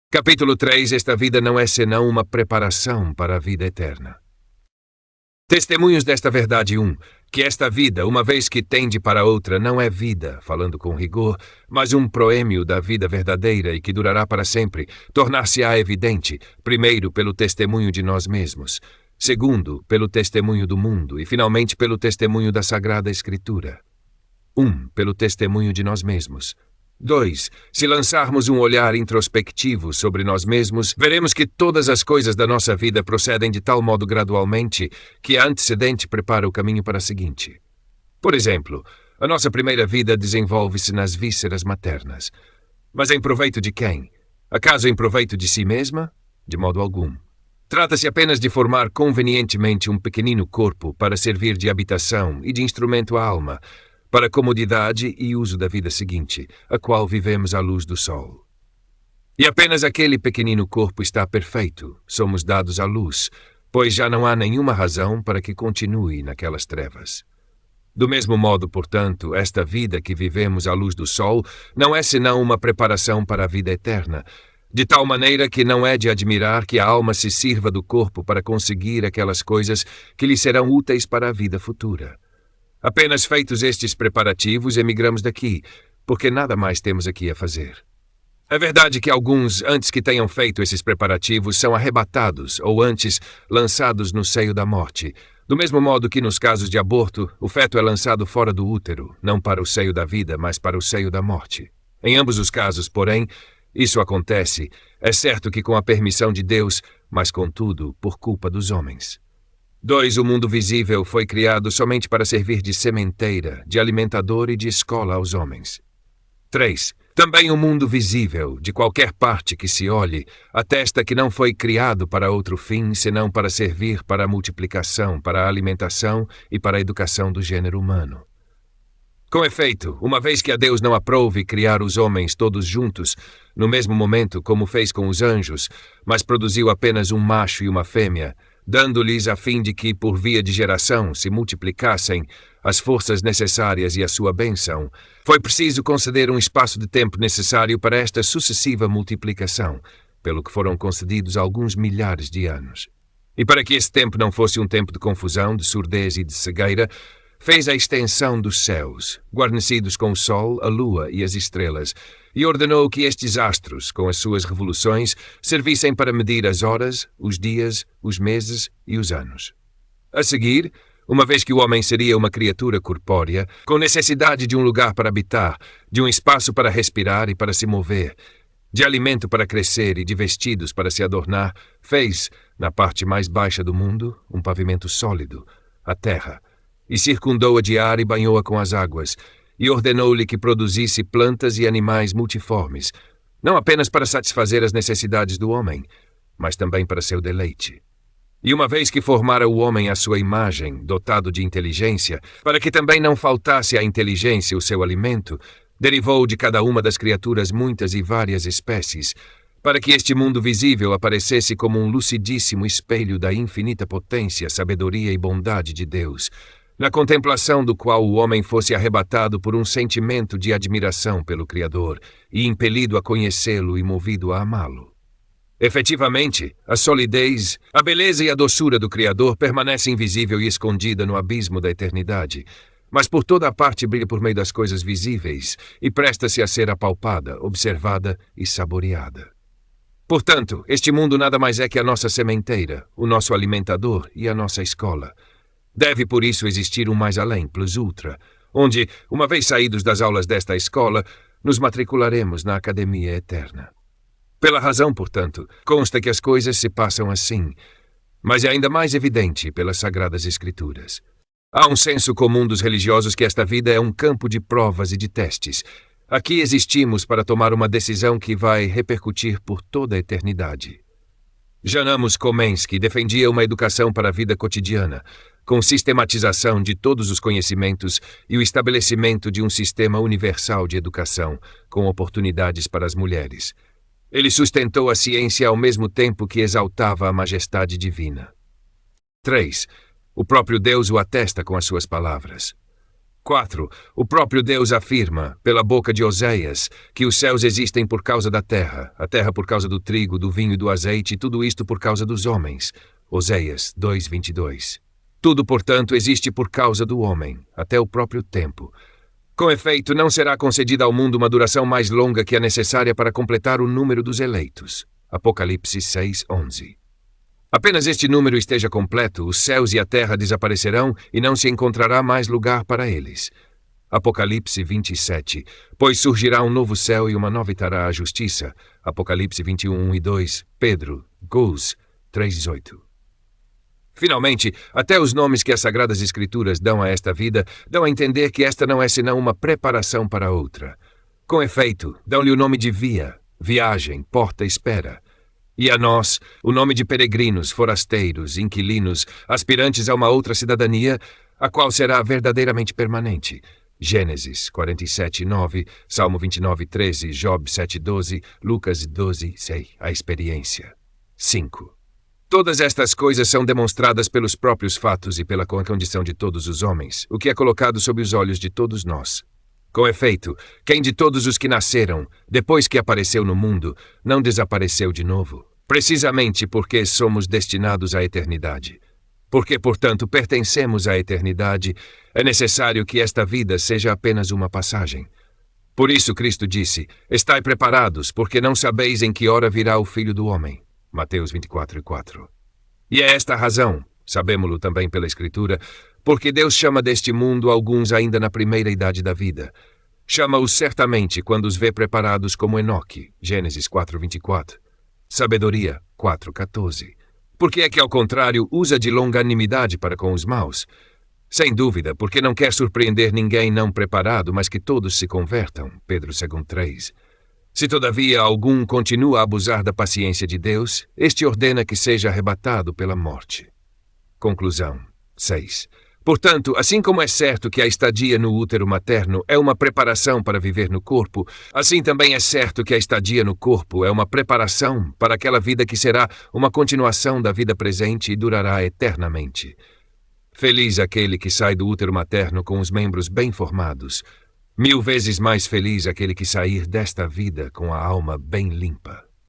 Capítulo 3. Esta vida não é senão uma preparação para a vida eterna. Testemunhos desta verdade 1. Que esta vida, uma vez que tende para outra, não é vida, falando com rigor, mas um proêmio da vida verdadeira e que durará para sempre, tornar-se-á evidente, primeiro, pelo testemunho de nós mesmos, segundo, pelo testemunho do mundo e, finalmente, pelo testemunho da Sagrada Escritura. 1. Pelo testemunho de nós mesmos. 2. Se lançarmos um olhar introspectivo sobre nós mesmos, veremos que todas as coisas da nossa vida procedem de tal modo gradualmente que a antecedente prepara o caminho para a seguinte. Por exemplo, a nossa primeira vida desenvolve-se nas vísceras maternas. Mas em proveito de quem? Acaso em proveito de si mesma? De modo algum. Trata-se apenas de formar convenientemente um pequenino corpo para servir de habitação e de instrumento à alma, para a comodidade e uso da vida seguinte, a qual vivemos à luz do sol. E apenas aquele pequenino corpo está perfeito, somos dados à luz, pois já não há nenhuma razão para que continue naquelas trevas. Do mesmo modo, portanto, esta vida que vivemos à luz do sol não é senão uma preparação para a vida eterna, de tal maneira que não é de admirar que a alma se sirva do corpo para conseguir aquelas coisas que lhe serão úteis para a vida futura. Apenas feitos estes preparativos, emigramos daqui, porque nada mais temos aqui a fazer. É verdade que alguns, antes que tenham feito esses preparativos, são arrebatados, ou antes, lançados no seio da morte. Do mesmo modo que nos casos de aborto, o feto é lançado fora do útero, não para o seio da vida, mas para o seio da morte. Em ambos os casos, porém, isso acontece, é certo que com a permissão de Deus, mas contudo, por culpa dos homens. 2. O mundo visível foi criado somente para servir de sementeira, de alimentador e de escola aos homens. 3. Também o mundo visível, de qualquer parte que se olhe, atesta que não foi criado para outro fim, senão para servir para a multiplicação, para a alimentação e para a educação do gênero humano. Com efeito, uma vez que a Deus não aprouve criar os homens todos juntos, no mesmo momento como fez com os anjos, mas produziu apenas um macho e uma fêmea, dando-lhes a fim de que, por via de geração, se multiplicassem as forças necessárias e a sua bênção, foi preciso conceder um espaço de tempo necessário para esta sucessiva multiplicação, pelo que foram concedidos alguns milhares de anos. E para que esse tempo não fosse um tempo de confusão, de surdez e de cegueira, fez a extensão dos céus, guarnecidos com o sol, a lua e as estrelas, e ordenou que estes astros, com as suas revoluções, servissem para medir as horas, os dias, os meses e os anos. A seguir, uma vez que o homem seria uma criatura corpórea, com necessidade de um lugar para habitar, de um espaço para respirar e para se mover, de alimento para crescer e de vestidos para se adornar, fez, na parte mais baixa do mundo, um pavimento sólido, a terra, e circundou-a de ar e banhou-a com as águas, e ordenou-lhe que produzisse plantas e animais multiformes, não apenas para satisfazer as necessidades do homem, mas também para seu deleite. E uma vez que formara o homem à sua imagem, dotado de inteligência, para que também não faltasse à inteligência o seu alimento, derivou de cada uma das criaturas muitas e várias espécies, para que este mundo visível aparecesse como um lucidíssimo espelho da infinita potência, sabedoria e bondade de Deus, na contemplação do qual o homem fosse arrebatado por um sentimento de admiração pelo Criador e impelido a conhecê-lo e movido a amá-lo. Efetivamente, a solidez, a beleza e a doçura do Criador permanece invisível e escondida no abismo da eternidade, mas por toda a parte brilha por meio das coisas visíveis e presta-se a ser apalpada, observada e saboreada. Portanto, este mundo nada mais é que a nossa sementeira, o nosso alimentador e a nossa escola. Deve, por isso, existir um mais além, plus ultra, onde, uma vez saídos das aulas desta escola, nos matricularemos na Academia Eterna. Pela razão, portanto, consta que as coisas se passam assim, mas é ainda mais evidente pelas Sagradas Escrituras. Há um senso comum dos religiosos que esta vida é um campo de provas e de testes. Aqui existimos para tomar uma decisão que vai repercutir por toda a eternidade. Jan Amos Komenski defendia uma educação para a vida cotidiana, com sistematização de todos os conhecimentos e o estabelecimento de um sistema universal de educação, com oportunidades para as mulheres. Ele sustentou a ciência ao mesmo tempo que exaltava a majestade divina. 3. O próprio Deus o atesta com as suas palavras. 4. O próprio Deus afirma, pela boca de Oséias, que os céus existem por causa da terra, a terra por causa do trigo, do vinho e do azeite, e tudo isto por causa dos homens. Oséias 2:22. Tudo, portanto, existe por causa do homem, até o próprio tempo. Com efeito, não será concedida ao mundo uma duração mais longa que a necessária para completar o número dos eleitos. Apocalipse 6:11. Apenas este número esteja completo, os céus e a terra desaparecerão e não se encontrará mais lugar para eles. Apocalipse 27. Pois surgirá um novo céu e uma nova terra a justiça. Apocalipse 21:1-2. Pedro, Gous 3:8. Finalmente, até os nomes que as Sagradas Escrituras dão a esta vida dão a entender que esta não é senão uma preparação para outra. Com efeito, dão-lhe o nome de via, viagem, porta, espera. E a nós, o nome de peregrinos, forasteiros, inquilinos, aspirantes a uma outra cidadania, a qual será verdadeiramente permanente. Gênesis 47:9, Salmo 29:13, Job 7:12, Lucas 12:6. A experiência. 5. Todas estas coisas são demonstradas pelos próprios fatos e pela condição de todos os homens, o que é colocado sob os olhos de todos nós. Com efeito, quem de todos os que nasceram, depois que apareceu no mundo, não desapareceu de novo? Precisamente porque somos destinados à eternidade. Porque, portanto, pertencemos à eternidade, é necessário que esta vida seja apenas uma passagem. Por isso Cristo disse, estai preparados, porque não sabeis em que hora virá o Filho do Homem. Mateus 24:4. E é esta a razão, sabemo-lo também pela Escritura, porque Deus chama deste mundo alguns ainda na primeira idade da vida. Chama-os certamente quando os vê preparados como Enoque, Gênesis 4:24. Sabedoria 4:14. Porque é que, ao contrário, usa de longanimidade para com os maus? Sem dúvida, porque não quer surpreender ninguém não preparado, mas que todos se convertam. Pedro 2:3. Se todavia algum continua a abusar da paciência de Deus, este ordena que seja arrebatado pela morte. Conclusão 6. Portanto, assim como é certo que a estadia no útero materno é uma preparação para viver no corpo, assim também é certo que a estadia no corpo é uma preparação para aquela vida que será uma continuação da vida presente e durará eternamente. Feliz aquele que sai do útero materno com os membros bem formados, 1000 vezes mais feliz aquele que sair desta vida com a alma bem limpa.